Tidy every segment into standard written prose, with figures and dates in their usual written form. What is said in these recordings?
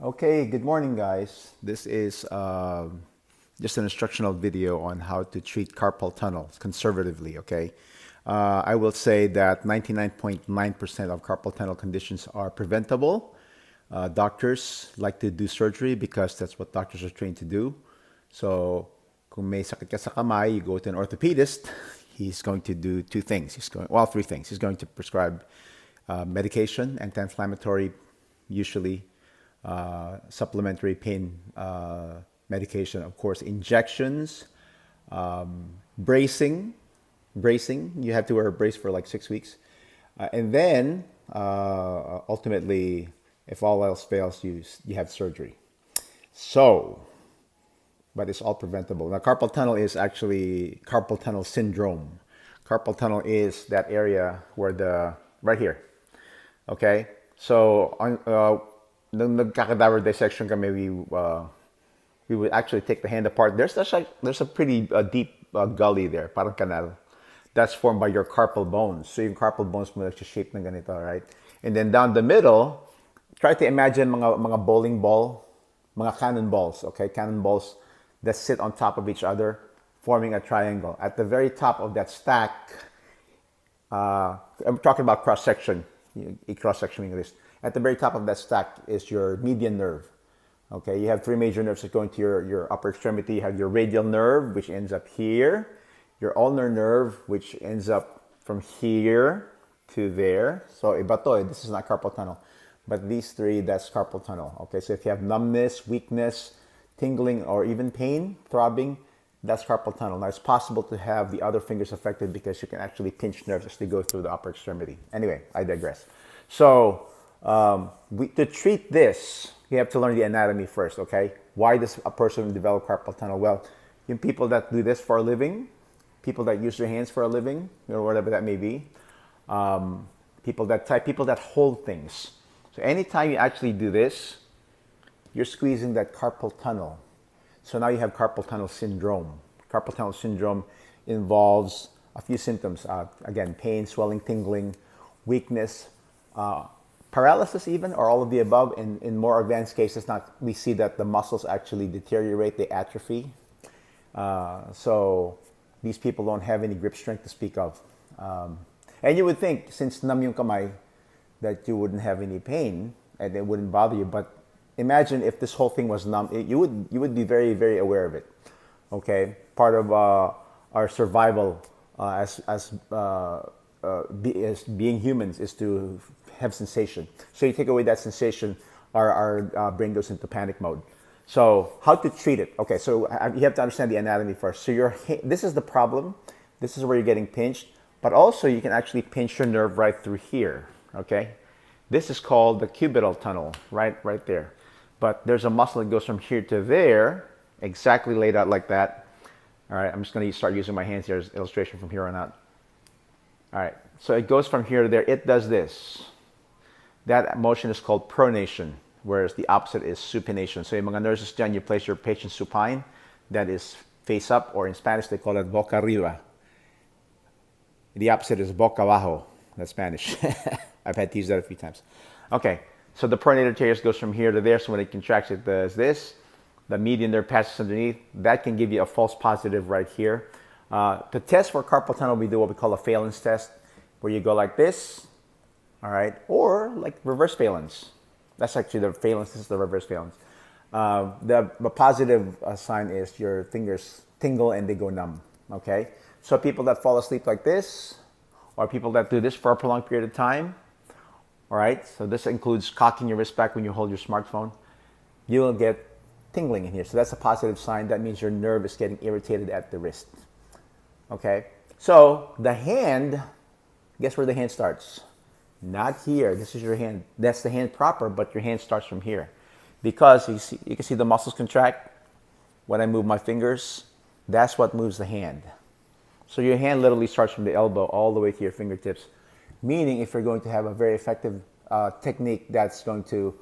Okay, good morning, guys. This is just an instructional video on how to treat carpal tunnel conservatively, okay? I will say that 99.9% of carpal tunnel conditions are preventable. Doctors like to do surgery because that's what doctors are trained to do. So, kung may sakit ka sa kamay, you go to an orthopedist, he's going to do two things. Three things. He's going to prescribe medication, anti-inflammatory, usually supplementary pain medication, of course, injections, bracing. Bracing, you have to wear a brace for like 6 weeks. And then ultimately, if all else fails, you have surgery. So, but it's all preventable. Now, carpal tunnel is actually carpal tunnel syndrome. Carpal tunnel is that area where right here. Okay? So, nung nagkakadaver dissection kami, we would actually take the hand apart. There's a pretty deep gully there, parang canal. That's formed by your carpal bones. So yung carpal bones mo nagsha-shape ng ganito, right? And then down the middle, try to imagine mga bowling ball, mga cannonballs, okay? Cannonballs that sit on top of each other, forming a triangle. At the very top of that stack, I'm talking about cross-section, cross-section English. At the very top of that stack is your median nerve. Okay, you have three major nerves that go into your upper extremity. You have your radial nerve, which ends up here. Your ulnar nerve, which ends up from here to there. So, iba to, this is not carpal tunnel. But these three, that's carpal tunnel. Okay, so if you have numbness, weakness, tingling, or even pain, throbbing, that's carpal tunnel. Now, it's possible to have the other fingers affected because you can actually pinch nerves as they go through the upper extremity. Anyway, I digress. So, to treat this, you have to learn the anatomy first, okay? Why does a person develop carpal tunnel? Well, in people that do this for a living, people that use their hands for a living, whatever that may be, people that hold things. So anytime you actually do this, you're squeezing that carpal tunnel. So now you have carpal tunnel syndrome. Carpal tunnel syndrome involves a few symptoms. Again, pain, swelling, tingling, weakness, paralysis even, or all of the above. In more advanced cases, we see that the muscles actually deteriorate, they atrophy. So these people don't have any grip strength to speak of. And you would think, since numb yung kamay, that you wouldn't have any pain and it wouldn't bother you. But imagine if this whole thing was numb, you would be very, very aware of it. Okay, part of our survival as being humans is to have sensation. So you take away that sensation, our brain goes into panic mode. So how to treat it? Okay, so you have to understand the anatomy first. So this is the problem. This is where you're getting pinched, but also you can actually pinch your nerve right through here. Okay, this is called the cubital tunnel, right there. But there's a muscle that goes from here to there, exactly laid out like that. All right, I'm just going to start using my hands here as illustration from here on out. All right, so it goes from here to there. It does this. That motion is called pronation, whereas the opposite is supination. So yung mga nurses dyan, you place your patient supine, that is face up, or in Spanish they call it boca arriba. The opposite is boca abajo, that's Spanish. I've had to use that a few times. Okay, so the pronator teres goes from here to there, so when it contracts, it does this. The median nerve passes underneath. That can give you a false positive right here. To test for carpal tunnel, we do what we call a Phalen's test, where you go like this, all right, or like reverse Phalen's. That's actually the Phalen's, this is the reverse Phalen's. The positive sign is your fingers tingle and they go numb, okay? So people that fall asleep like this, or people that do this for a prolonged period of time, all right, so this includes cocking your wrist back when you hold your smartphone, you will get tingling in here. So that's a positive sign. That means your nerve is getting irritated at the wrist, okay? So the hand, guess where the hand starts? Not here. This is your hand. That's the hand proper, but your hand starts from here. Because you can see the muscles contract when I move my fingers. That's what moves the hand. So your hand literally starts from the elbow all the way to your fingertips. Meaning if you're going to have a very effective technique that's going to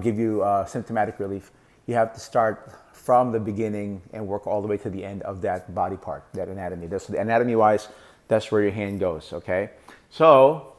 give you symptomatic relief, you have to start from the beginning and work all the way to the end of that body part, that anatomy. So anatomy-wise, that's where your hand goes, okay? So,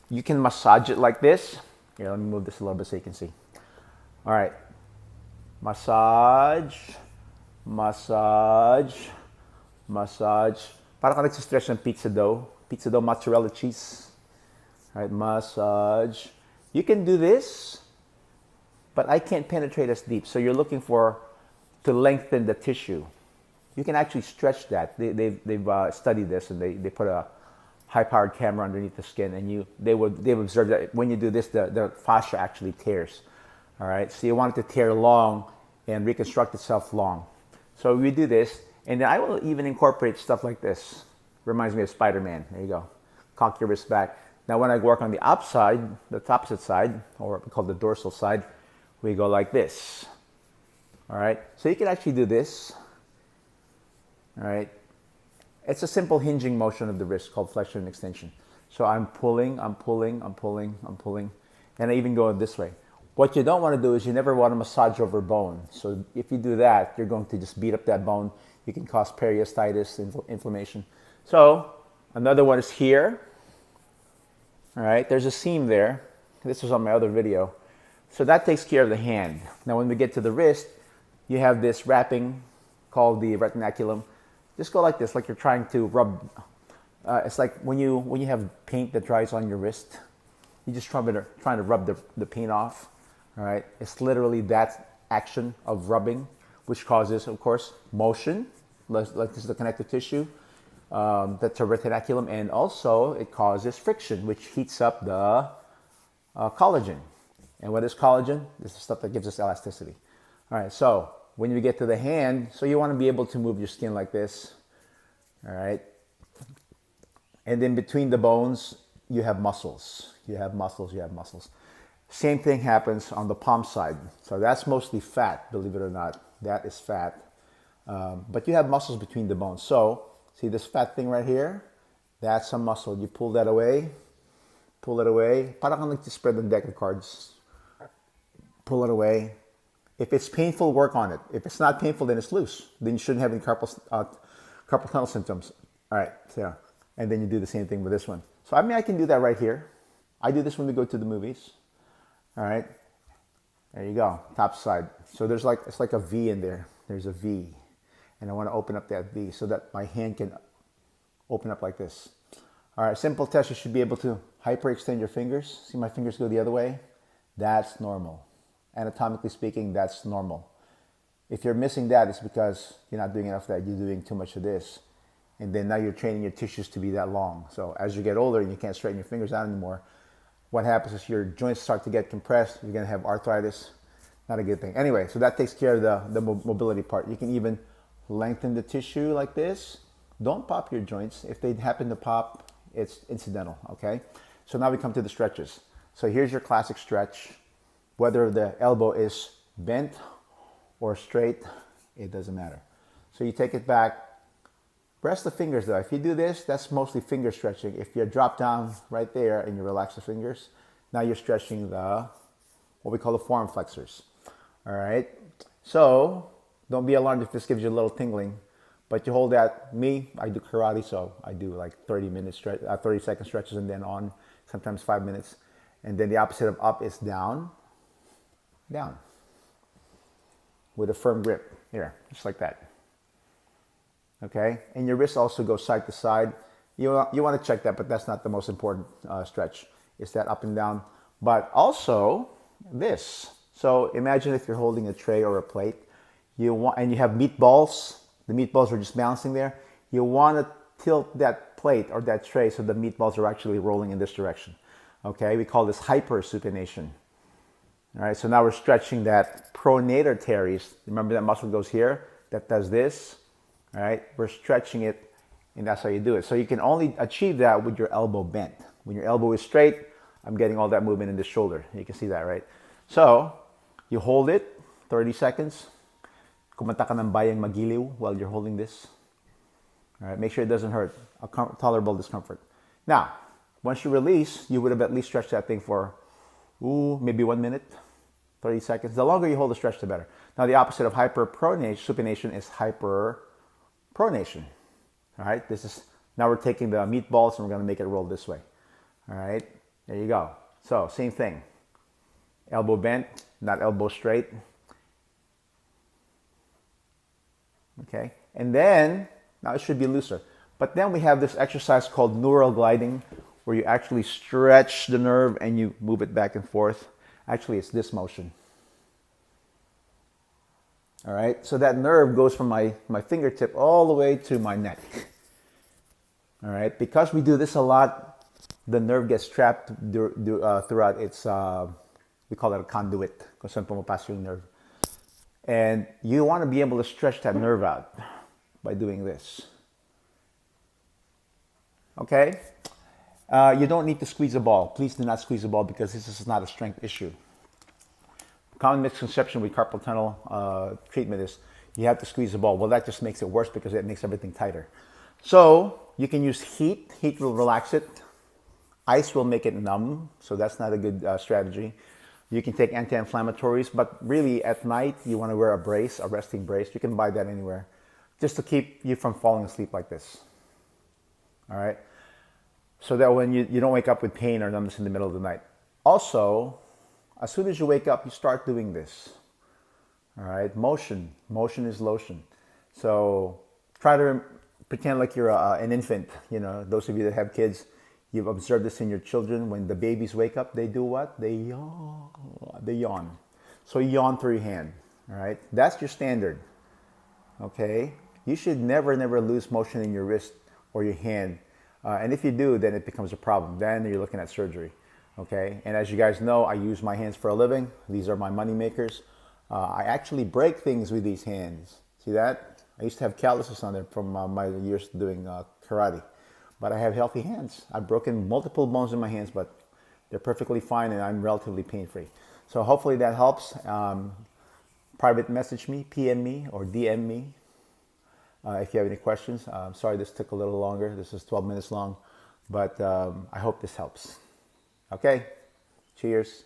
you can massage it like this. Here, let me move this a little bit so you can see. All right. Massage, massage, massage. Para ka nagsistretch ng pizza dough, mozzarella cheese. All right, massage. You can do this, but I can't penetrate as deep. So you're looking to lengthen the tissue. You can actually stretch that. They've studied this, and they put a high-powered camera underneath the skin, and they've observed that when you do this, the fascia actually tears. All right, so you want it to tear long and reconstruct itself long. So we do this, and then I will even incorporate stuff like this. Reminds me of Spider-Man. There you go. Cock your wrist back. Now when I work on the opposite side, or what we call the dorsal side, we go like this. All right, so you can actually do this. All right, it's a simple hinging motion of the wrist called flexion and extension. So I'm pulling, I'm pulling, I'm pulling, I'm pulling, and I even go this way. What you don't want to do is you never want to massage over bone. So if you do that, you're going to just beat up that bone. You can cause periosteitis, inflammation. So another one is here. All right, there's a seam there. This was on my other video. So that takes care of the hand. Now when we get to the wrist, you have this wrapping called the retinaculum. Just go like this, like you're trying to rub. It's like when you have paint that dries on your wrist, you just trying to rub the paint off. All right, it's literally that action of rubbing, which causes, of course, motion. Like this is the connective tissue, that's a retinaculum, and also it causes friction, which heats up the collagen. And what is collagen? This is the stuff that gives us elasticity. All right, so when you get to the hand, so you want to be able to move your skin like this. All right, and then between the bones, you have muscles. You have muscles. You have muscles. Same thing happens on the palm side. So that's mostly fat, believe it or not. That is fat. But you have muscles between the bones. So, see this fat thing right here? That's a muscle. You pull that away. Pull it away. Parang kang nag-spread the deck of cards. Pull it away. If it's painful, work on it. If it's not painful, then it's loose. Then you shouldn't have any carpal tunnel symptoms. All right, so yeah. And then you do the same thing with this one. So I mean, I can do that right here. I do this when we go to the movies. All right, there you go, top side. So there's like, it's like a V in there. There's a V, and I want to open up that V so that my hand can open up like this. All right, simple test. You should be able to hyperextend your fingers. See my fingers go the other way? That's normal. Anatomically speaking, that's normal. If you're missing that, it's because you're not doing enough of that. You're doing too much of this, and then now you're training your tissues to be that long. So as you get older and you can't straighten your fingers out anymore, what happens is your joints start to get compressed. You're going to have arthritis. Not a good thing. Anyway, so that takes care of the mobility part. You can even lengthen the tissue like this. Don't pop your joints. If they happen to pop, it's incidental, okay? So now we come to the stretches. So here's your classic stretch. Whether the elbow is bent or straight, it doesn't matter. So you take it back. Press the fingers though. If you do this, that's mostly finger stretching. If you drop down right there and you relax the fingers, now you're stretching what we call the forearm flexors. All right. So don't be alarmed if this gives you a little tingling, but you hold that. Me, I do karate, so I do like 30-second stretches and then on, sometimes 5 minutes. And then the opposite of up is down, down, with a firm grip here, just like that. Okay, and your wrist also goes side to side. You want to check that, but that's not the most important stretch. It's that up and down, but also this. So imagine if you're holding a tray or a plate, and you have meatballs. The meatballs are just bouncing there. You want to tilt that plate or that tray so the meatballs are actually rolling in this direction. Okay, we call this hypersupination. All right, so now we're stretching that pronator teres. Remember that muscle goes here, that does this. All right, we're stretching it, and that's how you do it. So you can only achieve that with your elbow bent. When your elbow is straight, I'm getting all that movement in the shoulder. You can see that, right? So you hold it 30 seconds. Kumanta ka ng bayang magiliw while you're holding this. All right, make sure it doesn't hurt. A tolerable discomfort. Now, once you release, you would have at least stretched that thing for, maybe 1 minute, 30 seconds. The longer you hold the stretch, the better. Now, the opposite of hyperpronation is hyperpronation. All right, now we're taking the meatballs and we're going to make it roll this way. All right, there you go. So, same thing. Elbow bent, not elbow straight. Okay, and then, now it should be looser. But then we have this exercise called neural gliding, where you actually stretch the nerve and you move it back and forth. Actually, it's this motion. All right, so that nerve goes from my fingertip all the way to my neck. All right, because we do this a lot, the nerve gets trapped throughout its, we call it a conduit, kung saan pumapasok yung nerve. And you want to be able to stretch that nerve out by doing this. Okay? You don't need to squeeze a ball. Please do not squeeze a ball because this is not a strength issue. Common misconception with carpal tunnel treatment is you have to squeeze the ball. Well, that just makes it worse because it makes everything tighter. So you can use heat. Heat will relax it. Ice will make it numb, so that's not a good strategy. You can take anti-inflammatories, but really at night you want to wear a brace, a resting brace. You can buy that anywhere, just to keep you from falling asleep like this. All right? So that when you don't wake up with pain or numbness in the middle of the night. Also, as soon as you wake up, you start doing this. All right? Motion. Motion is lotion. So try to pretend like you're an infant. You know, those of you that have kids, you've observed this in your children. When the babies wake up, they do what? They yawn. They yawn. So you yawn through your hand. All right? That's your standard. Okay? You should never lose motion in your wrist or your hand. And if you do, then it becomes a problem. Then you're looking at surgery. Okay? And as you guys know, I use my hands for a living. These are my money makers. I actually break things with these hands. See that? I used to have calluses on there from my years doing karate. But I have healthy hands. I've broken multiple bones in my hands, but they're perfectly fine and I'm relatively pain-free. So hopefully that helps. Private message me, PM me, or DM me if you have any questions. Sorry this took a little longer. This is 12 minutes long, but I hope this helps. Okay, cheers.